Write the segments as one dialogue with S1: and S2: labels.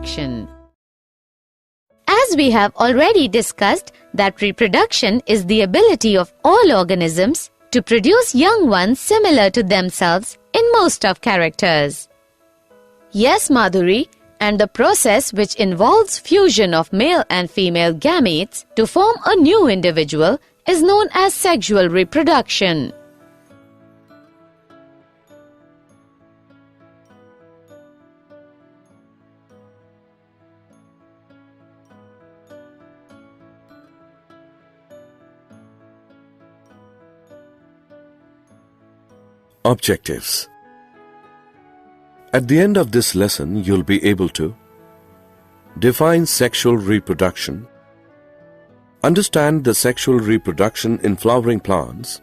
S1: reproduction. As we have already discussed that reproduction is the ability of all organisms to produce young ones similar to themselves in most of characters. Yes, Madhuri, and the process which involves fusion of male and female gametes to form a new individual is known as sexual reproduction.
S2: Objectives. At the end of this lesson, you'll be able to define sexual reproduction, understand the sexual reproduction in flowering plants,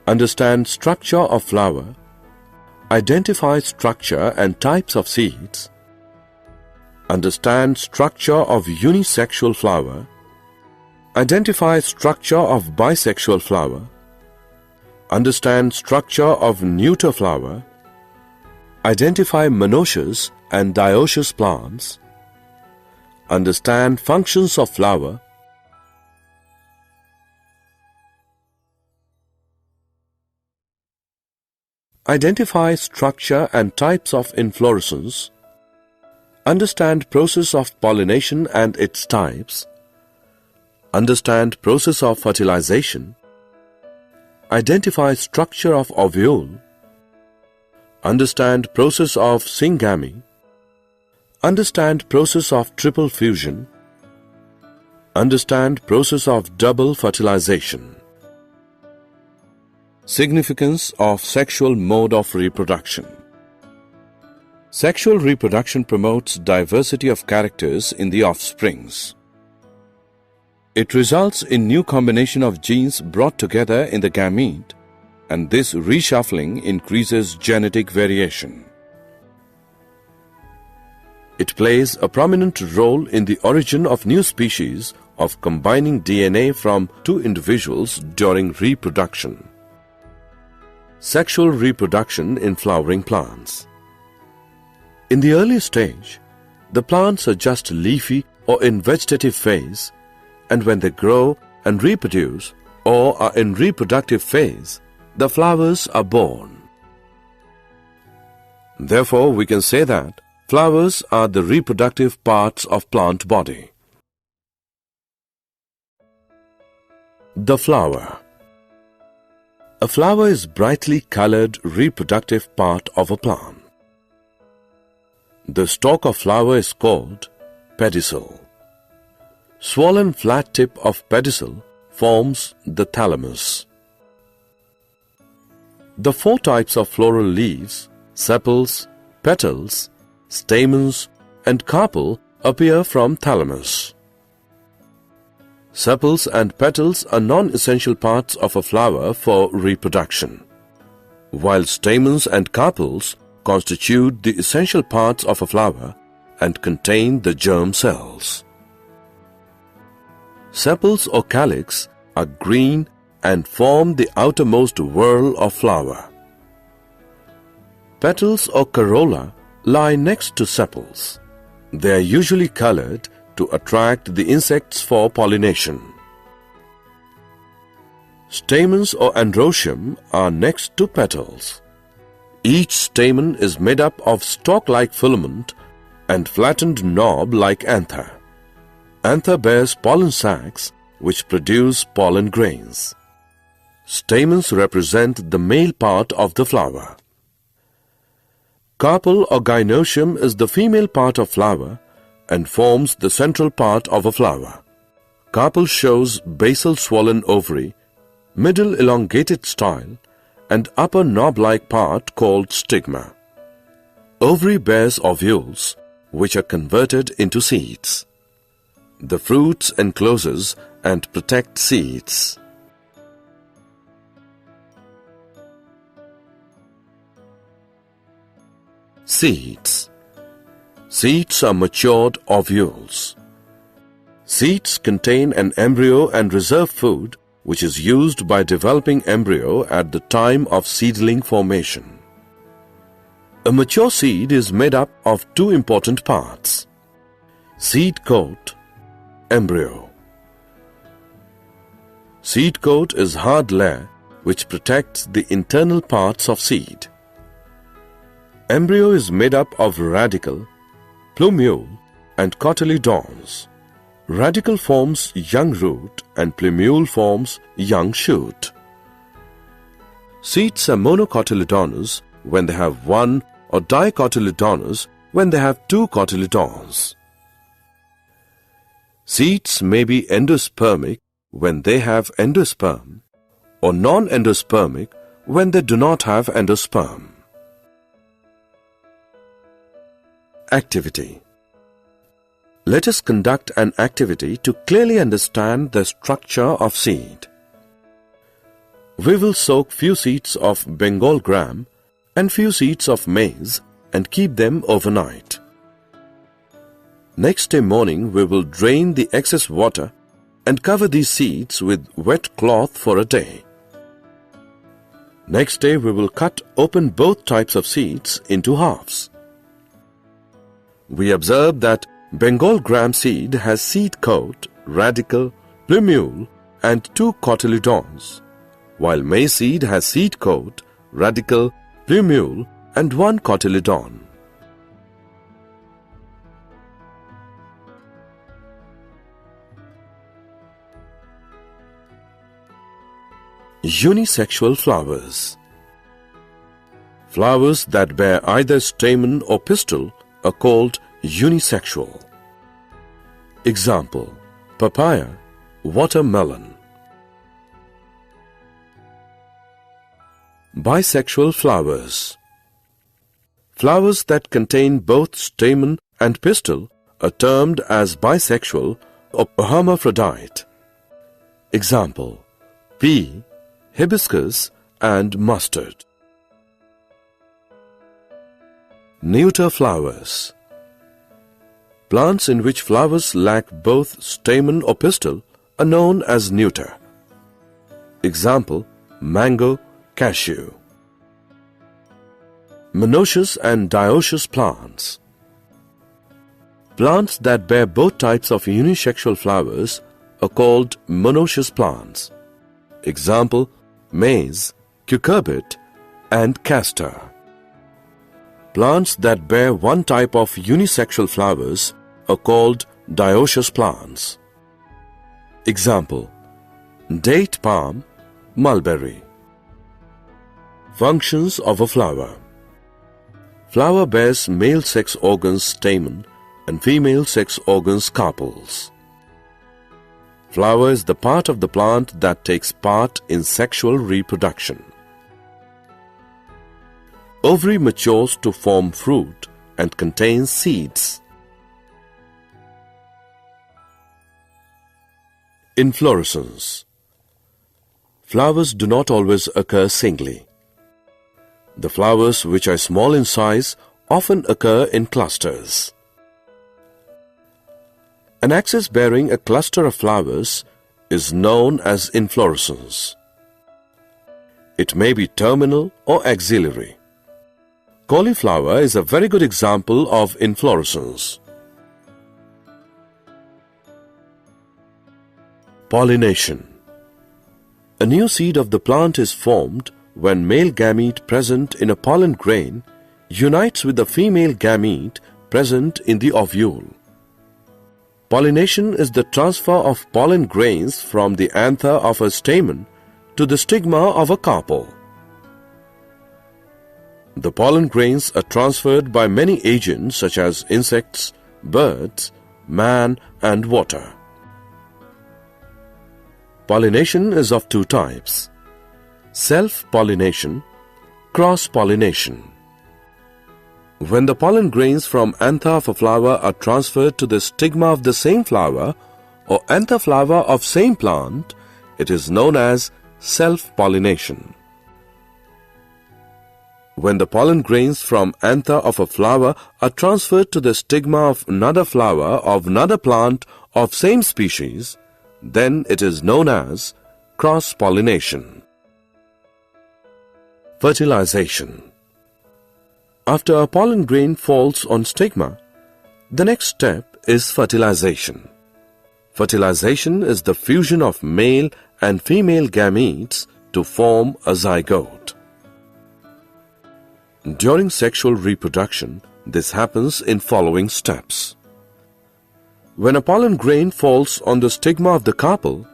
S2: understand structure of flower, identify structure and types of seeds, understand structure of unisexual flower, identify structure of bisexual flower, understand structure of neuter flower, identify monoecious and dioecious plants, understand functions of flower, identify structure and types of inflorescence, understand process of pollination and its types, understand process of fertilization, identify structure of ovule, understand process of syngamy, understand process of triple fusion, understand process of double fertilization. Significance of sexual mode of reproduction. Sexual reproduction promotes diversity of characters in the offsprings. It results in new combination of genes brought together in the gamete, and this reshuffling increases genetic variation. It plays a prominent role in the origin of new species of combining DNA from two individuals during reproduction. Sexual reproduction in flowering plants. In the early stage, the plants are just leafy or in vegetative phase, and when they grow and reproduce or are in reproductive phase, the flowers are born. Therefore, we can say that flowers are the reproductive parts of plant body. The flower. A flower is brightly colored reproductive part of a plant. The stalk of flower is called pedicel. Swollen flat tip of pedicel forms the thalamus. The four types of floral leaves, sepals, petals, stamens and carpel appear from thalamus. Sepals and petals are non-essential parts of a flower for reproduction, while stamens and carpels constitute the essential parts of a flower and contain the germ cells. Sepals or calyx are green and form the outermost whorl of flower. Petals or corolla lie next to sepals. They are usually colored to attract the insects for pollination. Stamens or androecium are next to petals. Each stamen is made up of stalk-like filament and flattened knob like anther. Anther bears pollen sacs which produce pollen grains. Stamens represent the male part of the flower. Carpel or gynoecium is the female part of flower and forms the central part of a flower. Carpel shows basal swollen ovary, middle elongated style, and upper knob-like part called stigma. Ovary bears ovules, which are converted into seeds. The fruits encloses and protect seeds. Seeds. Seeds are matured ovules. Seeds contain an embryo and reserve food which is used by developing embryo at the time of seedling formation. A mature seed is made up of two important parts, Seed coat, embryo. Seed coat is hard layer which protects the internal parts of seed. Embryo is made up of radicle, plumule and cotyledons. Radicle forms young root and plumule forms young shoot. Seeds are monocotyledonous when they have one or dicotyledonous when they have two cotyledons. Seeds may be endospermic when they have endosperm or non-endospermic when they do not have endosperm. Activity. Let us conduct an activity to clearly understand the structure of seed. We will soak few seeds of Bengal gram and few seeds of maize and keep them overnight. Next day morning we will drain the excess water and cover these seeds with wet cloth for a day. Next day we will cut open both types of seeds into halves. We observe that Bengal gram seed has seed coat, radicle, plumule and two cotyledons, while maize seed has seed coat, radicle, plumule and one cotyledon. Unisexual flowers. Flowers that bear either stamen or pistil are called unisexual. Example: papaya, watermelon. Bisexual flowers. Flowers that contain both stamen and pistil are termed as bisexual or hermaphrodite. Example: pea, hibiscus and mustard. Neuter flowers. Plants in which flowers lack both stamen or pistil are known as neuter. Example: mango, cashew. Monoecious and dioecious plants. Plants that bear both types of unisexual flowers are called monoecious plants. Example: maize, cucurbit and castor. Plants that bear one type of unisexual flowers are called dioecious plants. Example: date palm, mulberry. Functions of a flower. Flower bears male sex organs stamen and female sex organs carpels. Flower is the part of the plant that takes part in sexual reproduction. Ovary matures to form fruit and contains seeds. Inflorescence. Flowers do not always occur singly. The flowers, which are small in size, often occur in clusters. An axis bearing a cluster of flowers is known as inflorescence. It may be terminal or axillary. Cauliflower is a very good example of inflorescence. Pollination. A new seed of the plant is formed when male gamete present in a pollen grain unites with the female gamete present in the ovule. Pollination is the transfer of pollen grains from the anther of a stamen to the stigma of a carpel. The pollen grains are transferred by many agents such as insects, birds, man and water. Pollination is of two types: self-pollination, cross-pollination. When the pollen grains from anther of a flower are transferred to the stigma of the same flower or anther flower of same plant, it is known as self-pollination. When the pollen grains from anther of a flower are transferred to the stigma of another flower of another plant of same species, then it is known as cross-pollination. Fertilization. After a pollen grain falls on stigma, the next step is fertilization. Fertilization is the fusion of male and female gametes to form a zygote. During sexual reproduction, this happens in following steps. When a pollen grain falls on the stigma of the carpel,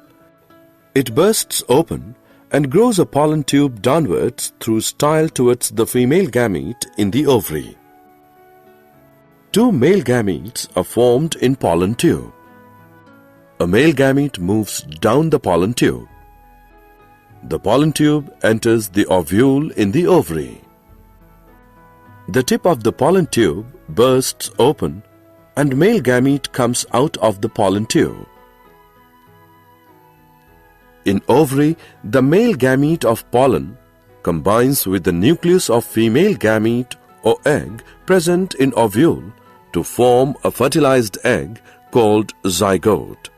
S2: it bursts open and grows a pollen tube downwards through style towards the female gamete in the ovary. Two male gametes are formed in pollen tube. A male gamete moves down the pollen tube. The pollen tube enters the ovule in the ovary. The tip of the pollen tube bursts open and male gamete comes out of the pollen tube. In ovary, the male gamete of pollen combines with the nucleus of female gamete or egg present in ovule to form a fertilized egg called zygote.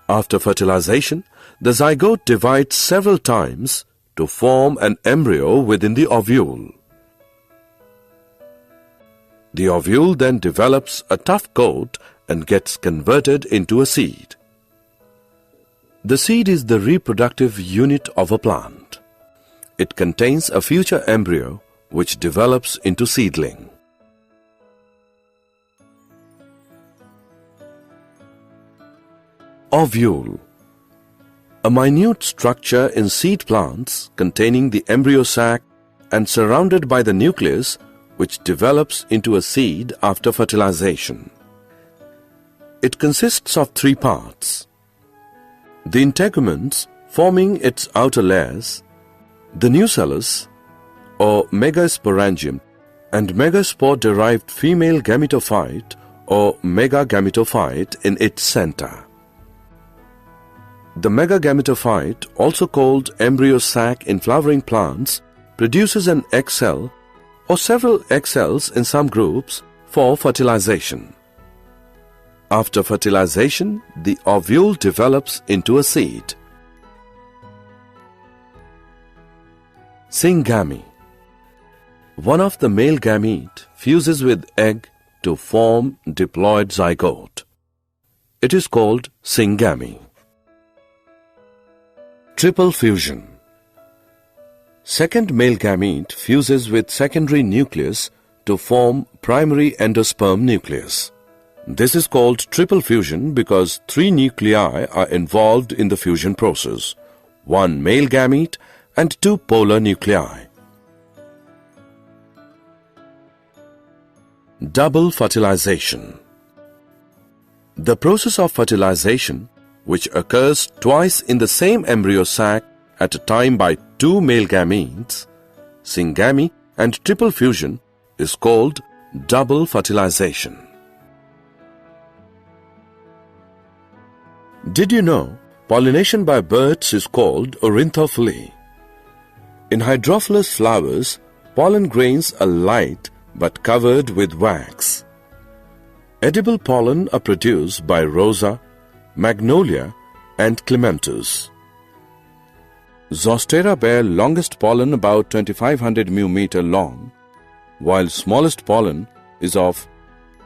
S2: After fertilization, the zygote divides several times to form an embryo within the ovule. The ovule then develops a tough coat and gets converted into a seed. The seed is the reproductive unit of a plant. It contains a future embryo which develops into seedling. Ovule. A minute structure in seed plants containing the embryo sac and surrounded by the nucleus which develops into a seed after fertilization. It consists of three parts: the integuments forming its outer layers, the nucellus or megasporangium, and megaspore-derived female gametophyte or megagametophyte in its center. The megagametophyte, also called embryo sac in flowering plants, produces an egg cell or several egg cells in some groups for fertilization. After fertilization, the ovule develops into a seed. Syngamy. One of the male gamete fuses with egg to form diploid zygote. It is called syngamy. Triple fusion. Second male gamete fuses with secondary nucleus to form primary endosperm nucleus. This is called triple fusion because three nuclei are involved in the fusion process: one male gamete and two polar nuclei. Double fertilization. The process of fertilization, which occurs twice in the same embryo sac at a time by two male gametes, syngamy and triple fusion, is called double fertilization. Did you know pollination by birds is called ornithophily? In hydrophilous flowers, pollen grains are light but covered with wax. Edible pollen are produced by Rosa, Magnolia and Clematis. Zostera bear longest pollen about 2500 μm long, while smallest pollen is of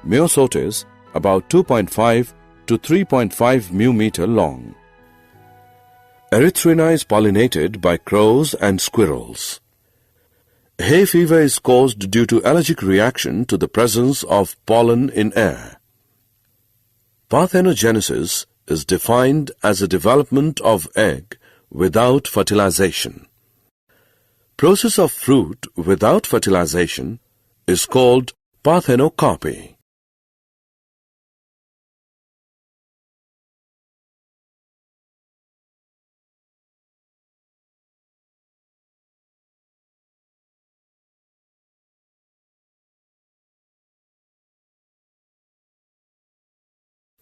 S2: Myosotis about 2.5 to 3.5 μm long. Erythrina is pollinated by crows and squirrels. Hay fever is caused due to allergic reaction to the presence of pollen in air. Parthenogenesis is defined as a development of egg without fertilization. Process of fruit without fertilization is called parthenocarpy.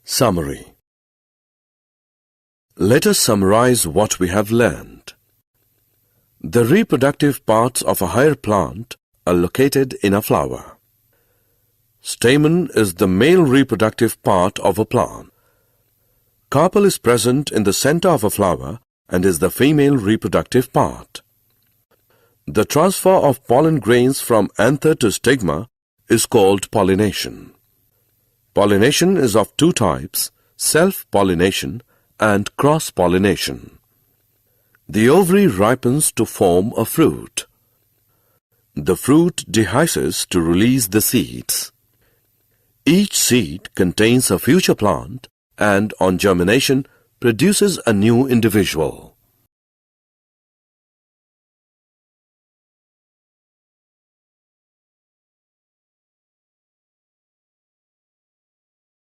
S2: Summary. Let us summarize what we have learned. The reproductive parts of a higher plant are located in a flower. Stamen is the male reproductive part of a plant. Carpel is present in the center of a flower and is the female reproductive part. The transfer of pollen grains from anther to stigma is called pollination. Pollination is of two types, self-pollination and cross-pollination. The ovary ripens to form a fruit. The fruit dehisces to release the seeds. Each seed contains a future plant and on germination produces a new individual.